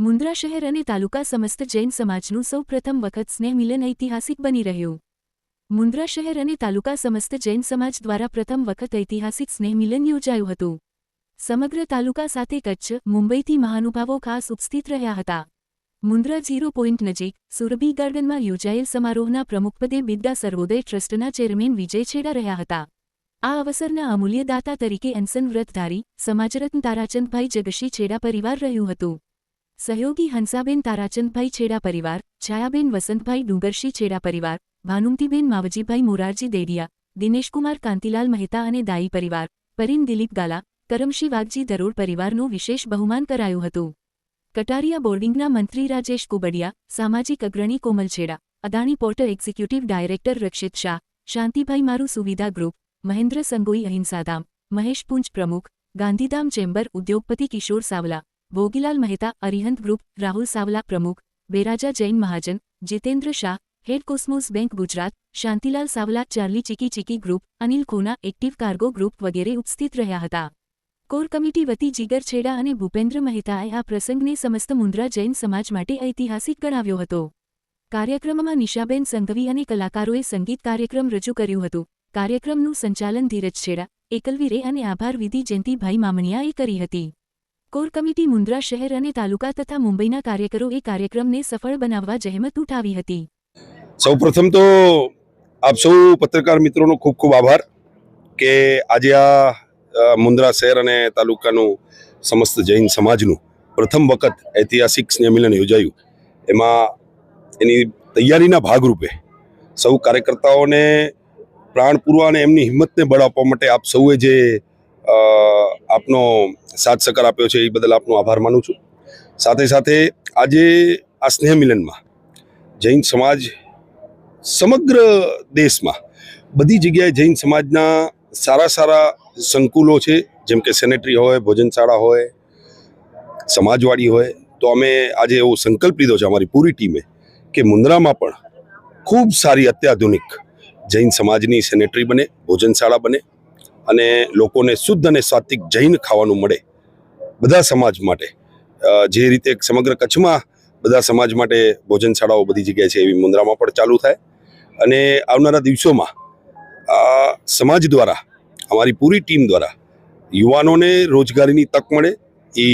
મુન્દ્રા શહેર અને તાલુકા સમસ્ત જૈન સમાજનું સૌ પ્રથમ વખત સ્નેહ મિલન ઐતિહાસિક બની રહ્યું. મુન્દ્રા શહેર અને તાલુકા સમસ્ત જૈન સમાજ દ્વારા પ્રથમ વખત ઐતિહાસિક સ્નેહ મિલન યોજાયું હતું. સમગ્ર તાલુકા સાથે કચ્છ, મુંબઈથી મહાનુભાવો ખાસ ઉપસ્થિત રહ્યા હતા. મુન્દ્રા 0 પોઈન્ટ નજીક સુરભી ગાર્ડનમાં યોજાયેલ સમારોહના પ્રમુખપદે બિદ્દા સર્વોદય ટ્રસ્ટના ચેરમેન વિજય છેડા રહ્યા હતા. આ અવસરના અમૂલ્ય દાતા તરીકે અનશન વ્રતધારી સમાજરત્ન તારાચંદભાઈ જગશી છેડા પરિવાર રહ્યું હતું. સહયોગી હંસાબેન તારાચંદભાઈ છેડા પરિવાર, છાયાબેન વસંતભાઈ ડુંગરશી છેડા પરિવાર, ભાનુમતીબેન માવજીભાઈ મોરારજી દેડિયા, દિનેશકુમાર કાંતિલાલ મહેતા અને દાઈ પરિવાર, પરિન દિલીપ ગાલા, કરમશી વાઘજી દરોડ પરિવારનું વિશેષ બહુમાન કરાયું હતું. કટારિયા બોર્ડિંગના મંત્રી રાજેશ કુબડિયા, સામાજિક અગ્રણી Komal Chheda, Adani port executive director Rakshit Shah, Shantibhai Maru Suvidha group, Mahendra Sangoi Ahinsadham, Mahesh Punj પ્રમુખ, ગાંધીધામ ચેમ્બર ઉદ્યોગપતિ કિશોર સાવલા, ભોગીલાલ મહેતા અરિહંત ગ્રુપ, રાહુલ સાવલા પ્રમુખ, Beraja Jain Mahajan, Jitendra Shah, head Cosmos bank Gujarat, Shantilal Savla Charlie chikki chikki group, Anil Khona active cargo group વગેરે ઉપસ્થિત રહ્યા હતા. કોર કમિટી વતી જીગર છેડા અને ભૂપેન્દ્ર મહેતાએ આ પ્રસંગને સમસ્ત મુન્દ્રા જૈન સમાજ માટે ઐતિહાસિક ગણાવ્યો હતો. કાર્યક્રમમાં નિશાબેન સંઘવી અને કલાકારોએ સંગીત કાર્યક્રમ રજૂ કર્યું હતું. કાર્યક્રમનું સંચાલન ધીરજ છેડા, એકલવીરે અને આભાર વિધિ જયંતિભાઈ મામણિયાએ કરી હતી. કોર કમિટી મુન્દ્રા શહેર અને તાલુકા તથા મુંબઈના કાર્યકરોએ કાર્યક્રમને સફળ બનાવવા જહેમત ઉઠાવી હતી. સૌપ્રથમ તો આપ સૌ પત્રકાર મિત્રોનો ખૂબ ખૂબ આભાર કે આજે આ મુન્દ્રા શહેર અને તાલુકાનું સમસ્ત જૈન સમાજનું પ્રથમ વખત ઐતિહાસિક સ્નેહ મિલન યોજાયું. એમાં એની તૈયારીના ભાગરૂપે સૌ કાર્યકર્તાઓને પ્રાણ પૂરવા અને એમની હિંમતને બળ આપવા માટે આપ સૌએ જે આપનો સાથ સહકાર આપ્યો છે એ બદલ આપનો આભાર માનું છું. સાથે સાથે આજે આ સ્નેહ મિલનમાં જૈન સમાજ સમગ્ર દેશમાં બધી જગ્યાએ જૈન સમાજના સારા સંકુલો છે, જેમ કે સેનેટરી હોય, ભોજનશાળા હોય, સમાજવાડી હોય. તો અમે આજે એવો સંકલ્પ લીધો છે અમારી પૂરી ટીમે કે મુન્દ્રામાં પણ ખૂબ સારી અત્યાધુનિક જૈન સમાજની સેનેટરી બને, ભોજનશાળા બને અને લોકોને શુદ્ધ અને સાત્વિક જૈન ખાવાનું મળે. બધા સમાજ માટે જે રીતે સમગ્ર કચ્છમાં બધા સમાજ માટે ભોજનશાળાઓ બધી જગ્યાએ છે, એવી મુન્દ્રામાં પણ ચાલુ થાય. અને આવનારા દિવસોમાં સમાજ દ્વારા, અમારી પૂરી ટીમ દ્વારા યુવાનોને રોજગારીની તક મળે, એ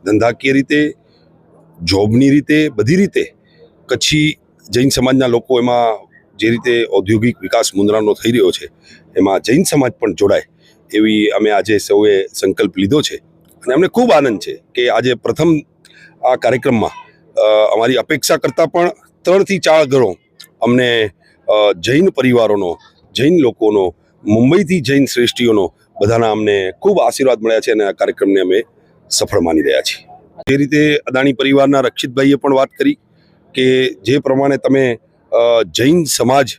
ધંધાકીય રીતે, જોબની રીતે, બધી રીતે કચ્છી જૈન સમાજના લોકો એમાં જે રીતે ઔદ્યોગિક વિકાસ મુન્દ્રાનો થઈ રહ્યો છે એમાં જૈન સમાજ પણ જોડાય એવી અમે આજે સૌએ સંકલ્પ લીધો છે. અને અમને ખૂબ આનંદ છે કે આજે પ્રથમ આ કાર્યક્રમમાં અમારી અપેક્ષા કરતાં પણ 3 થી 4 ગણો અમને જૈન પરિવારોનો, જૈન લોકોનો, મુંબઈથી જૈન શ્રેષ્ઠીઓનો બધાના અમને ખૂબ આશીર્વાદ મળ્યા છે અને આ કાર્યક્રમને અમે સફળ માની રહ્યા છીએ. જે રીતે અદાણી પરિવારના રક્ષિતભાઈએ પણ વાત કરી કે જે પ્રમાણે તમે જૈન સમાજ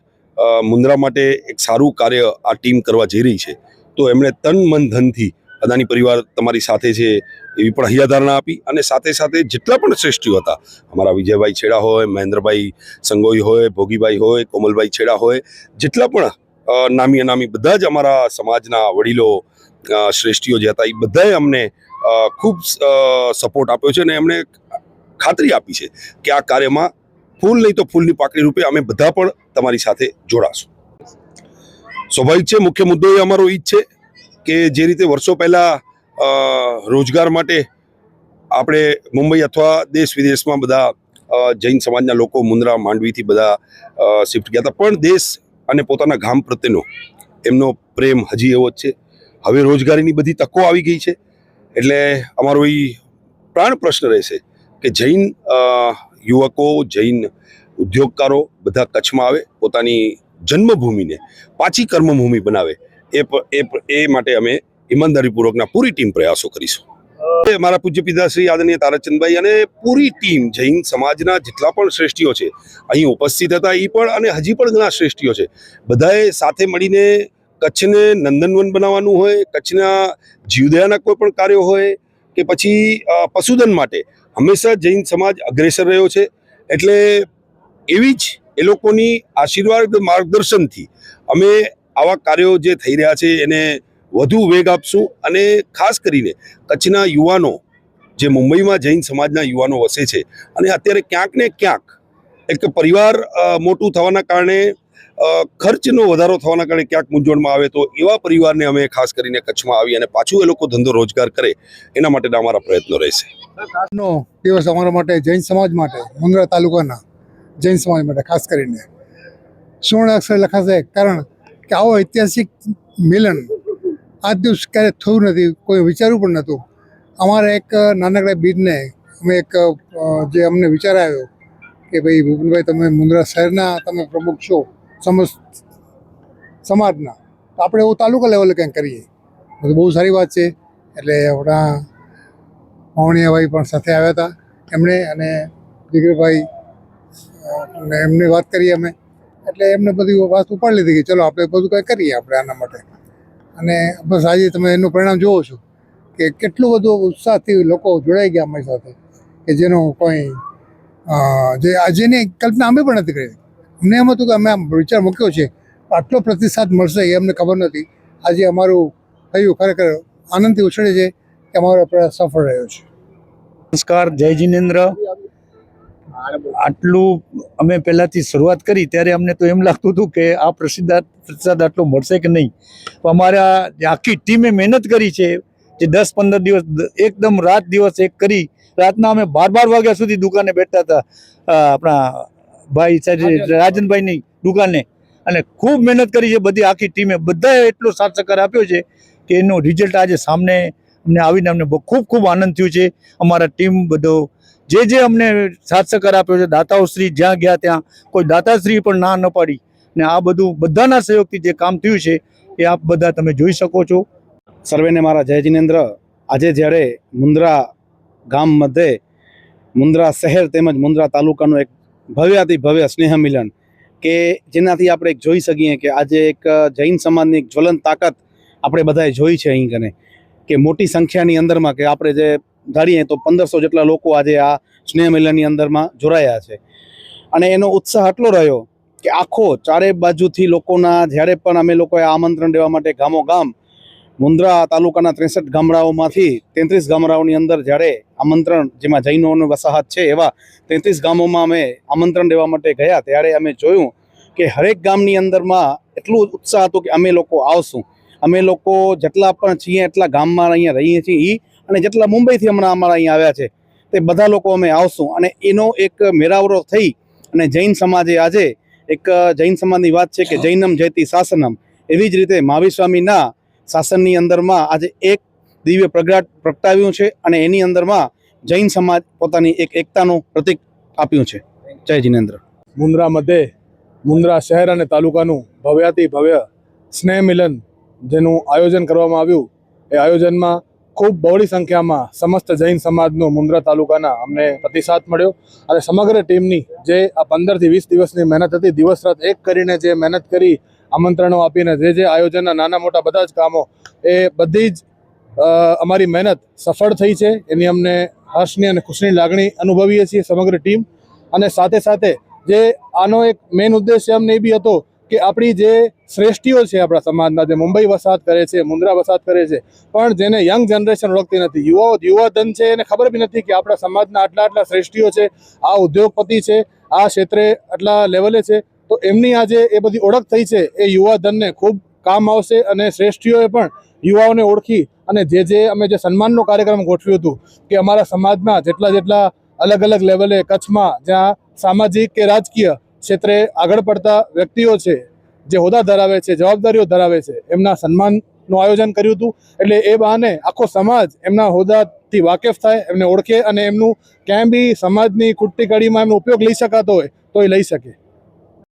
મુન્દ્રા માટે એક સારું કાર્ય આ ટીમ કરવા જઈ રહી છે, તો એમણે તન મન ધનથી અદાણી પરિવાર તમારી સાથે છે એવી પણ હૈયાધારણા આપી. અને સાથે સાથે જેટલા પણ શ્રેષ્ઠીઓ હતા, અમારા વિજયભાઈ છેડા હોય, મહેન્દ્રભાઈ સંગોઈ હોય, ભોગીભાઈ હોય, કોમલભાઈ છેડા હોય, જેટલા પણ નામી અનામી બધા જ અમારા સમાજના વડીલો શ્રેષ્ઠીઓ જે હતા એ બધાએ અમને ખૂબ સપોર્ટ આપ્યો છે અને એમણે ખાતરી આપી છે કે આ કાર્યમાં ફૂલ નહીં તો ફૂલની પાકડી રૂપે અમે બધા પણ તમારી સાથે જોડાશું. સ્વાભાવિક છે, મુખ્ય મુદ્દો એ અમારો એ જ છે કે જે રીતે વર્ષો પહેલાં રોજગાર માટે આપણે મુંબઈ અથવા દેશ વિદેશમાં બધા જૈન સમાજના લોકો મુન્દ્રા, માંડવીથી બધા શિફ્ટ ગયા હતા, પણ દેશ અને પોતાના ગામ પ્રત્યેનો એમનો પ્રેમ હજી એવો જ છે. હવે રોજગારીની બધી તકો આવી ગઈ છે, એટલે અમારો એ પ્રાણ પ્રશ્ન રહેશે કે જૈન યુવકો, જૈન ઉદ્યોગકારો બધા કચ્છમાં આવે, પોતાની જન્મભૂમિને પાછી કર્મભૂમિ બનાવે. એ માટે અમે ઈમાનદારીપૂર્વકના પૂરી ટીમ પ્રયાસો કરીશું. મારા પૂજ્ય પિતાશ્રી આદરણીય તારાચંદભાઈ અને પૂરી ટીમ જૈન સમાજના જેટલા પણ શ્રેષ્ઠીઓ છે અહીં ઉપસ્થિત હતા, એ પણ અને હજી પણ ઘણા શ્રેષ્ઠીઓ છે, બધાએ સાથે મળીને કચ્છને નંદનવન બનાવવાનું હોય, કચ્છના જીવદયાના કોઈ પણ કાર્યો હોય કે પછી પશુધન માટે હંમેશા જૈન સમાજ અગ્રેસર રહ્યો છે. એટલે એવી જ એ લોકોની આશીર્વાદ માર્ગદર્શનથી અમે આવા કાર્યો જે થઈ રહ્યા છે એને વધુ વેગ આપશું અને ખાસ કરીને કચ્છના યુવાનો જે મુંબઈમાં જૈન સમાજના યુવાનો વસે છે અને અત્યારે ક્યાંક ને ક્યાંક એક પરિવાર મોટું થવાના કારણે ખર્ચનો વધારો થવાના કારણે ક્યાંક મૂંઝવણમાં આવે તો એવા પરિવારને અમે ખાસ કરીને કચ્છમાં આવી અને પાછું એ લોકો ધંધો રોજગાર કરે એના માટેના અમારા પ્રયત્નો રહેશે. આજનો દિવસ અમારા માટે જૈન સમાજ માટે મુંદ્રા તાલુકાના જૈન સમાજ માટે ખાસ કરીને સુવર્ણ અક્ષરે લખાશે, કારણ કે આવો ઐતિહાસિક મિલન આજ દિવસ ક્યારેય થયું નથી, કોઈ વિચાર્યું પણ નહોતું. અમારા એક નાનકડા બીજને અમે જે અમને વિચાર આવ્યો કે ભાઈ ભૂપનભાઈ, તમે મુંદ્રા શહેરના તમે પ્રમુખ છો સમસ્ત સમાજના, તો આપણે એવું તાલુકા લેવલે કંઈક કરીએ તો બહુ સારી વાત છે. એટલે આપણા માવણીયાભાઈ પણ સાથે આવ્યા હતા એમણે, અને જીગરભાઈ એમને વાત કરી અમે, એટલે એમને બધી વાત ઉપાડી લીધી કે ચલો આપણે બધું કંઈ કરીએ આપણે આના માટે. અને બસ આજે તમે એનું પરિણામ જોવો છો કે કેટલું બધું ઉત્સાહથી લોકો જોડાઈ ગયા અમારી સાથે, કે જેનો કોઈ જે આજની કલ્પના અમે પણ નથી કરી. અમને એમ હતું કે અમે આમ વિચાર મૂક્યો છે, આટલો પ્રતિસાદ મળશે એ અમને ખબર નથી. આજે અમારું થયું ખરેખર આનંદથી ઉછળે છે કે અમારો પ્રયાસ સફળ રહ્યો છે. નમસ્કાર, જય જિનેન્દ્ર. આટલું અમે પહેલાંથી શરૂઆત કરી ત્યારે અમને તો એમ લાગતું હતું કે આ પ્રતિસાદ આટલો મળશે કે નહીં. અમારા આખી ટીમે મહેનત કરી છે, જે 10-15 દિવસ એકદમ રાત દિવસ એક કરી, રાતના અમે 12 વાગ્યા સુધી દુકાને બેઠતા હતા, આપણા ભાઈ રાજનભાઈની દુકાને, અને ખૂબ મહેનત કરી છે બધી આખી ટીમે. બધાએ એટલો સાથ સહકાર આપ્યો છે કે એનું રિઝલ્ટ આજે સામે અમને આવીને અમને ખૂબ ખૂબ આનંદ થયો છે. અમારા ટીમ બધો જે અમને સાથ સહકાર આપ્યો છે, દાતાઓશ્રી જ્યાં ગયા ત્યાં કોઈ દાતાશ્રી પણ ના ન પાડી, ને આ બધું બધાના સહયોગથી જે કામ થયું છે એ આપ બધા તમે જોઈ શકો છો. સર્વેને મારા જય જિનેન્દ્ર. આજે જ્યારે મુંદ્રા ગામ મધ્યે મુંદ્રા શહેર તેમજ મુંદ્રા તાલુકાનું એક ભવ્યાતિ ભવ્ય સ્નેહ મિલન, કે જેનાથી આપણે જોઈ શકીએ કે આજે એક જૈન સમાજની એક જ્વલંત તાકાત આપણે બધાએ જોઈ છે અહીં કને, કે મોટી સંખ્યાની અંદરમાં, કે આપણે જે ધારીએ તો 1500 જેટલા લોકો આજે આ સ્નેહ મિલનની અંદરમાં જોડાયા છે. અને એનો ઉત્સાહ એટલો રહ્યો કે આખો ચારે બાજુથી લોકોના, જ્યારે પણ અમે લોકોએ આમંત્રણ દેવા માટે ગામો ગામ મુંદ્રા તાલુકાના 63 ગામડાઓમાંથી 33 ગામડાઓની અંદર જ્યારે આમંત્રણ, જેમાં જૈનોનો વસાહત છે એવા 33 ગામોમાં અમે આમંત્રણ દેવા માટે ગયા, ત્યારે અમે જોયું કે હરેક ગામની અંદરમાં એટલું ઉત્સાહ હતો કે અમે લોકો આવશું. અમે લોકો જેટલા પણ છીએ એટલા ગામમાં અહીંયા રહીએ છીએ, અને જેટલા મુંબઈથી હમણાં અમારા અહીંયા આવ્યા છે તે બધા લોકો અમે આવશું. અને એનો એક મેળાવડો થઈ અને જૈન સમાજે આજે એક જૈન સમાજની વાત છે કે જૈનમ જયતિ શાસનમ, એવી જ રીતે મહાવીર સ્વામીના શાસનની અંદરમાં આજે એક દિવ્ય પ્રગટાવ્યું છે, અને એની અંદરમાં જૈન સમાજ પોતાની એક એકતાનું પ્રતીક આપ્યું છે. જય જિનેન્દ્ર. મુંદ્રા મધ્યે મુંદ્રા શહેર અને તાલુકાનું ભવ્યાતિ ભવ્ય સ્નેહ મિલન જેનું આયોજન કરવામાં આવ્યું, એ આયોજનમાં ખૂબ બહોળી સંખ્યામાં સમસ્ત જૈન સમાજનો મુંદ્રા તાલુકાના અમને પ્રતિસાદ મળ્યો. અને સમગ્ર ટીમની જે આ 15 થી 20 દિવસની મહેનત હતી, દિવસ રાત એક કરીને જે મહેનત કરી, આમંત્રણો આપીને જે આયોજનના નાના મોટા બધા જ કામો, એ બધી જ અમારી મહેનત સફળ થઈ છે. એની અમને હર્ષની અને ખુશીની લાગણી અનુભવીએ છીએ સમગ્ર ટીમ. અને સાથે સાથે જે આનો એક મેઇન ઉદ્દેશ્ય અમને એ બી હતો કે આપણી જે શ્રેષ્ઠીઓ છે આપણા સમાજના, જે મુંબઈ વસાહત કરે છે, મુંદ્રા વસાહત કરે છે, પણ જેને યંગ જનરેશન ઓળખતી નથી, યુવાધન છે, એને ખબર બી નથી કે આપણા સમાજના આટલા શ્રેષ્ઠીઓ છે, આ ઉદ્યોગપતિ છે, આ ક્ષેત્રે આટલા લેવલે છે. તો એમની આજે એ બધી ઓળખ થઈ છે, એ યુવાધનને ખૂબ કામ આવશે. અને શ્રેષ્ઠીઓએ પણ યુવાઓને ઓળખી અને જે અમે જે સન્માનનો કાર્યક્રમ ગોઠવ્યું હતું, કે અમારા સમાજના જેટલા અલગ અલગ લેવલે કચ્છમાં જ્યાં સામાજિક કે રાજકીય ક્ષેત્રે આગળ પડતા વ્યક્તિઓ છે, જે હોદ્દા ધરાવે છે, જવાબદારીઓ ધરાવે છે, એમના સન્માનનું આયોજન કર્યું હતું. એટલે એ બહાને આખો સમાજ એમના હોદ્દાથી વાકેફ થાય, એમને ઓળખે, અને એમનું ક્યાંય બી સમાજની ખૂટતી કડીમાં એમનો ઉપયોગ લઈ શકાતો હોય તો એ લઈ શકે.